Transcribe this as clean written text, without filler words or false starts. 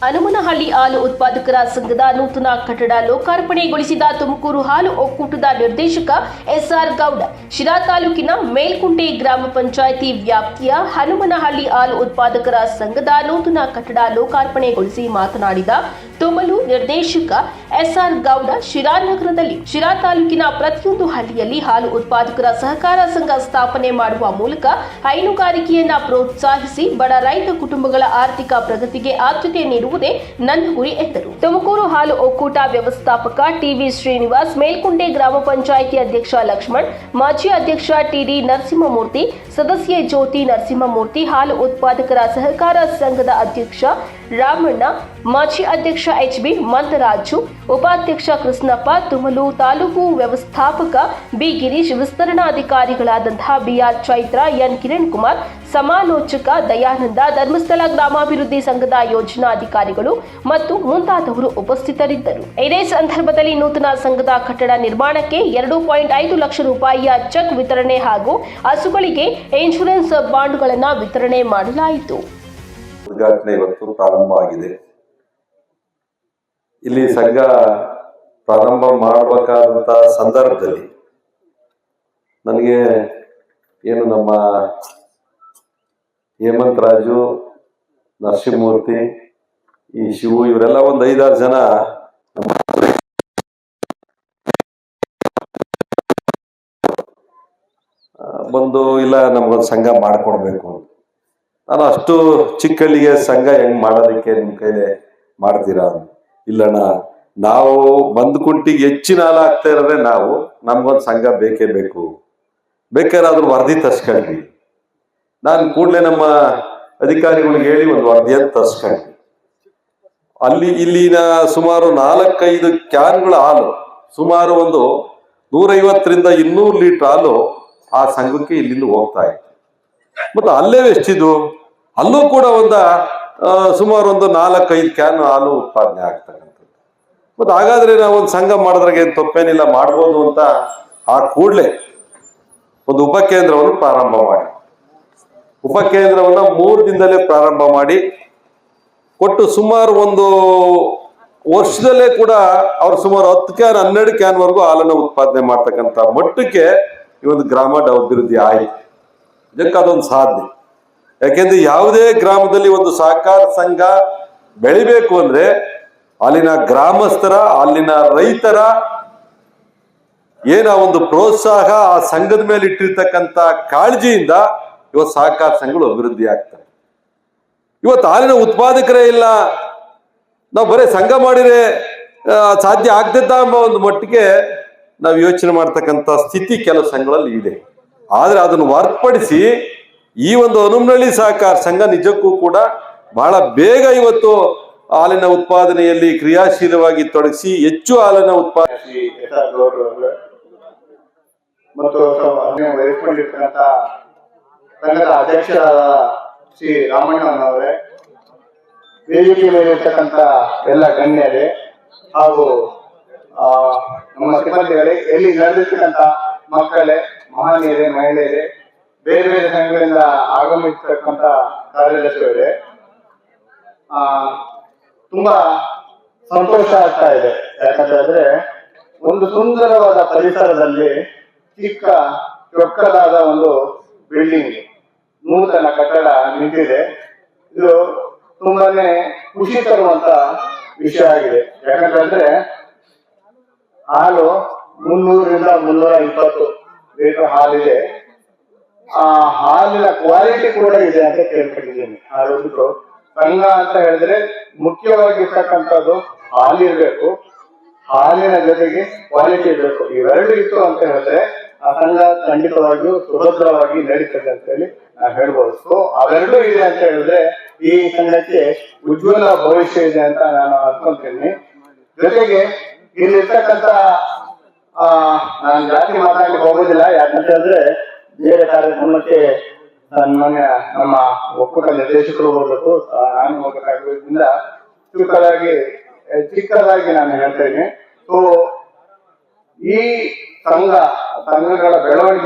ಹನುಮನಹಳ್ಳಿ ಹಾಲು ಉತ್ಪಾದಕರ ಸಂಘದ ನೂತನ ಕಟ್ಟಡ ಲೋಕಾರ್ಪಣೆಗೊಳಿಸಿದ ತುಮಕೂರು ಹಾಲು ಒಕ್ಕೂಟದ ನಿರ್ದೇಶಕ ಎಸ್ಆರ್ ಗೌಡ. ಶಿರಾ ತಾಲೂಕಿನ ಮೇಲ್ಕುಂಟೆ ಗ್ರಾಮ ಪಂಚಾಯಿತಿ ವ್ಯಾಪ್ತಿಯ ಹನುಮನಹಳ್ಳಿ ಹಾಲು ಉತ್ಪಾದಕರ ಸಂಘದ ನೂತನ ಕಟ್ಟಡ ಲೋಕಾರ್ಪಣೆಗೊಳಿಸಿ ಮಾತನಾಡಿದ ತುಮಲು ನಿರ್ದೇಶಕ ಎಸ್ಆರ್ ಗೌಡ, ಶಿರಾ ನಗರದಲ್ಲಿ ಶಿರಾ ತಾಲೂಕಿನ ಪ್ರತಿಯೊಂದು ಹಳ್ಳಿಯಲ್ಲಿ ಹಾಲು ಉತ್ಪಾದಕರ ಸಹಕಾರ ಸಂಘ ಸ್ಥಾಪನೆ ಮಾಡುವ ಮೂಲಕ ಹೈನುಗಾರಿಕೆಯನ್ನ ಪ್ರೋತ್ಸಾಹಿಸಿ ಬಡ ರೈತ ಕುಟುಂಬಗಳ ಆರ್ಥಿಕ ಪ್ರಗತಿಗೆ ಆದ್ಯತೆ ನೀಡುವುದೇ ನನ್ನ ಗುರಿ ಎಂದರು. ತುಮಕೂರು ಹಾಲು ಒಕ್ಕೂಟ ವ್ಯವಸ್ಥಾಪಕ ಟಿವಿ ಶ್ರೀನಿವಾಸ್, ಮೇಲ್ಕುಂಟೆ ಗ್ರಾಮ ಪಂಚಾಯಿತಿ ಅಧ್ಯಕ್ಷ ಲಕ್ಷ್ಮಣ್, ಮಾಜಿ ಅಧ್ಯಕ್ಷ ಟಿಡಿ ನರಸಿಂಹಮೂರ್ತಿ, ಸದಸ್ಯೆ ಜ್ಯೋತಿ ನರಸಿಂಹಮೂರ್ತಿ, ಹಾಲು ಉತ್ಪಾದಕರ ಸಹಕಾರ ಸಂಘದ ಅಧ್ಯಕ್ಷ ರಾಮಣ್ಣ, ಮಾಜಿ ಅಧ್ಯಕ್ಷ ಎಚ್ಬಿ ಮಂತರಾಜು, ಉಪಾಧ್ಯಕ್ಷ ಕೃಷ್ಣಪ್ಪ, ತುಮಲು ತಾಲೂಕು ವ್ಯವಸ್ಥಾಪಕ ಬಿ ಗಿರೀಶ್, ವಿಸ್ತರಣಾಧಿಕಾರಿಗಳಾದಂತಹ ಬಿಆರ್ ಚೈತ್ರ, ಎನ್ ಕಿರಣ್ ಕುಮಾರ್, ಸಮಾಲೋಚಕ ದಯಾನಂದ, ಧರ್ಮಸ್ಥಳ ಗ್ರಾಮಾಭಿವೃದ್ಧಿ ಸಂಘದ ಯೋಜನಾಧಿಕಾರಿಗಳು ಮತ್ತು ಮುಂತಾದವರು ಉಪಸ್ಥಿತರಿದ್ದರು. ಇದೇ ಸಂದರ್ಭದಲ್ಲಿ ನೂತನ ಸಂಘದ ಕಟ್ಟಡ ನಿರ್ಮಾಣಕ್ಕೆ 2.5 ಲಕ್ಷ ರೂಪಾಯಿಯ ಚೆಕ್ ವಿತರಣೆ ಹಾಗೂ ಹಸುಗಳಿಗೆ ಇನ್ಶೂರೆನ್ಸ್ ಬಾಂಡ್ಗಳನ್ನು ವಿತರಣೆ ಮಾಡಲಾಯಿತು. ಉದ್ಘಾಟನೆ ಇವತ್ತು ಪ್ರಾರಂಭ ಆಗಿದೆ. ಇಲ್ಲಿ ಸಂಘ ಪ್ರಾರಂಭ ಮಾಡಬೇಕಾದಂತ ಸಂದರ್ಭದಲ್ಲಿ ನನಗೆ ಏನು ನಮ್ಮ ಹೇಮಂತ್ ರಾಜು, ನರಸಿಂಹಮೂರ್ತಿ, ಈ ಶಿವು ಇವರೆಲ್ಲ ಒಂದು 5-6 ಜನ ಬಂದು ಇಲ್ಲ ನಮ್ಗೊಂದು ಸಂಘ ಮಾಡ್ಕೊಡ್ಬೇಕು ಅಂತ. ನಾನು ಅಷ್ಟು ಚಿಕ್ಕಳ್ಳಿಗೆ ಸಂಘ ಹೆಂಗ್ ಮಾಡೋದಕ್ಕೆ ನಿಮ್ ಕೈಲಿ ಮಾಡ್ತೀರಾ? ಇಲ್ಲಣ್ಣ, ನಾವು ಬಂದ್ಕುಂಟಿಗೆ ಹೆಚ್ಚಿನ ಹಾಲು ಆಗ್ತಾ ಇರೋದೇ ನಾವು, ನಮ್ಗೊಂದು ಸಂಘ ಬೇಕೇ ಬೇಕು, ಬೇಕಾದ್ರೆ ಅದ್ರ ವರದಿ ತರ್ಸ್ಕೊಂಡ್ವಿ. ನಾನು ಕೂಡಲೇ ನಮ್ಮ ಅಧಿಕಾರಿಗಳಿಗೆ ಹೇಳಿ ಒಂದು ವರದಿಯನ್ನು ತರ್ಸ್ಕೊಂಡ್ವಿ. ಇಲ್ಲಿನ ಸುಮಾರು 4-5 ಕ್ಯಾನ್ಗಳ ಹಾಲು, ಸುಮಾರು ಒಂದು 150ರಿಂದ 200 ಲೀಟರ್ ಹಾಲು ಆ ಸಂಘಕ್ಕೆ ಇಲ್ಲಿಂದ ಹೋಗ್ತಾ ಇತ್ತು. ಮತ್ತೆ ಅಲ್ಲೇ ಎಷ್ಟಿದು, ಅಲ್ಲೂ ಕೂಡ ಸುಮಾರು ಒಂದು 4-5 ಕ್ಯಾನ್ ಹಾಲು ಉತ್ಪಾದನೆ ಆಗ್ತಕ್ಕಂಥದ್ದು. ಮತ್ತೆ ಹಾಗಾದ್ರೆ ನಾವು ಒಂದು ಸಂಘ ಮಾಡಿದ್ರಾಗ ಏನು ತಪ್ಪೇನಿಲ್ಲ, ಮಾಡ್ಬೋದು ಅಂತ ಆ ಕೂಡಲೇ ಒಂದು ಉಪಕೇಂದ್ರವನ್ನು ಪ್ರಾರಂಭ ಮಾಡಿ, ಉಪಕೇಂದ್ರವನ್ನ 3 ದಿನದಲ್ಲೇ ಪ್ರಾರಂಭ ಮಾಡಿ ಕೊಟ್ಟು ಸುಮಾರು ಒಂದು ವರ್ಷದಲ್ಲೇ ಕೂಡ ಅವ್ರು ಸುಮಾರು 10 ಕ್ಯಾನ್ 12 ಕ್ಯಾನ್ ವರೆಗೂ ಹಾಲನ್ನು ಉತ್ಪಾದನೆ ಮಾಡ್ತಕ್ಕಂಥ ಮಟ್ಟಕ್ಕೆ ಈ ಒಂದು ಗ್ರಾಮ ಅಭಿವೃದ್ಧಿ ಆಯಿತು. ಇದಕ್ಕೆ ಅದೊಂದು ಸಾಧನೆ. ಯಾಕೆಂದ್ರೆ ಯಾವುದೇ ಗ್ರಾಮದಲ್ಲಿ ಒಂದು ಸಹಕಾರ ಸಂಘ ಬೆಳಿಬೇಕು ಅಂದ್ರೆ ಅಲ್ಲಿನ ಗ್ರಾಮಸ್ಥರ, ಅಲ್ಲಿನ ರೈತರ ಏನ ಒಂದು ಪ್ರೋತ್ಸಾಹ, ಆ ಸಂಘದ ಮೇಲೆ ಇಟ್ಟಿರ್ತಕ್ಕಂಥ ಕಾಳಜಿಯಿಂದ ಇವತ್ತು ಸಹಕಾರ ಸಂಘಗಳು ಅಭಿವೃದ್ಧಿ ಆಗ್ತವೆ. ಇವತ್ತು ಹಾಲಿನ ಉತ್ಪಾದಕರೇ ಇಲ್ಲ, ನಾವು ಬರೀ ಸಂಘ ಮಾಡಿದ್ರೆ ಸಾಧ್ಯ ಆಗ್ತಿದ್ದ ಎಂಬ ಒಂದು ಮಟ್ಟಿಗೆ ನಾವು ಯೋಚನೆ ಮಾಡ್ತಕ್ಕಂಥ ಸ್ಥಿತಿ ಕೆಲವು ಸಂಘಗಳಲ್ಲಿ ಇದೆ. ಆದ್ರೆ ಅದನ್ನು ಹೊರತುಪಡಿಸಿ ಈ ಒಂದು ಹನುಮನಹಳ್ಳಿ ಸಹಕಾರ ಸಂಘ ನಿಜಕ್ಕೂ ಕೂಡ ಬಹಳ ಬೇಗ ಇವತ್ತು ಹಾಲಿನ ಉತ್ಪಾದನೆಯಲ್ಲಿ ಕ್ರಿಯಾಶೀಲವಾಗಿ ತೊಡಗಿಸಿ ಹೆಚ್ಚು ಹಾಲನ್ನು ಉತ್ಪಾದಿಸಿ ಮತ್ತು ವಹಿಸಿಕೊಂಡಿರ್ತಕ್ಕಂಥ ಸಂಘದ ಅಧ್ಯಕ್ಷರಾದ ಶ್ರೀ ರಾಮಣ್ಣನವರೇ, ವೇದಿಕೆ ಮೇಲೆ ಇರ್ತಕ್ಕಂಥ ಎಲ್ಲ ಗಣ್ಯರೇ ಹಾಗೂ ನಮ್ಮ ಸಿಬ್ಬಂದಿಗಳೇ, ಎಲ್ಲಿ ನಡೆದಿರ್ತಕ್ಕಂಥ ಮಕ್ಕಳೇ, ಮಹನೀಯರೇ, ಮಹಿಳೆಯರೇ, ಬೇರೆ ಬೇರೆ ಸಂಘಗಳಿಂದ ಆಗಮಿಸತಕ್ಕಂಥ ಕಾರ್ಯದರ್ಶಿಯವರೇ, ತುಂಬಾ ಸಂತೋಷ ಆಗ್ತಾ ಇದೆ. ಯಾಕಂತಂದ್ರೆ ಒಂದು ಸುಂದರವಾದ ಪರಿಸರದಲ್ಲಿ ಚಿಕ್ಕ ಚೊಕ್ಕದಾದ ಒಂದು ಬಿಲ್ಡಿಂಗ್, ನೂತನ ಕಟ್ಟಡ ನಿಂತಿದೆ. ಇದು ತುಂಬಾನೇ ಖುಷಿ ತರುವಂತ ವಿಷಯ ಆಗಿದೆ. ಯಾಕಂತಂದ್ರೆ ಹಾಲು 300ರಿಂದ 320 ಲೀಟರ್ ಹಾಲಿದೆ. ಆ ಹಾಲಿನ ಕ್ವಾಲಿಟಿ ಕೂಡ ಇದೆ ಅಂತ ಕೇಳ್ಕೊಂಡಿದ್ದೀನಿ. ಅದೊಂದು ಸಂಘ ಅಂತ ಹೇಳಿದ್ರೆ ಮುಖ್ಯವಾಗಿರ್ತಕ್ಕಂಥದ್ದು ಹಾಲಿರ್ಬೇಕು, ಹಾಲಿನ ಜೊತೆಗೆ ಕ್ವಾಲಿಟಿ ಇರಬೇಕು. ಇವೆರಡು ಇತ್ತು ಅಂತ ಹೇಳಿದ್ರೆ ಆ ಸಂಘ ಖಂಡಿತವಾಗಿಯೂ ಸುಭದ್ರವಾಗಿ ನಡೀತದೆ ಅಂತ ಹೇಳಿ ನಾವು ಹೇಳ್ಬೋದು. ಸೊ ಅವೆರಡೂ ಇದೆ ಅಂತ ಹೇಳಿದ್ರೆ ಈ ಸಂಘಕ್ಕೆ ಉಜ್ವಲ ಭವಿಷ್ಯ ಇದೆ ಅಂತ ನಾನು ಅನ್ಕೊಂತೀನಿ. ಜೊತೆಗೆ ಇಲ್ಲಿರ್ತಕ್ಕಂಥ ನಾನು ಜಾಸ್ತಿ ಮಾತಾಡ್ಲಿಕ್ಕೆ ಹೋಗೋದಿಲ್ಲ. ಯಾಕಂತ ಹೇಳಿದ್ರೆ ಬೇರೆ ಕಾರ್ಯಕ್ರಮಕ್ಕೆ ನಮ್ಮ ಒಕ್ಕೂಟ ನಿರ್ದೇಶಕರು ಹೋಗ್ಬೇಕು, ನಾನು ಹೋಗಬೇಕಾಗಿರೋದ್ರಿಂದ ಚಿಕ್ಕದಾಗಿ ನಾನು ಹೇಳ್ತಾ ಇದ್ದೀನಿ. ಸೊ ಈ ಸಂಘಗಳ ಬೆಳವಣಿಗೆ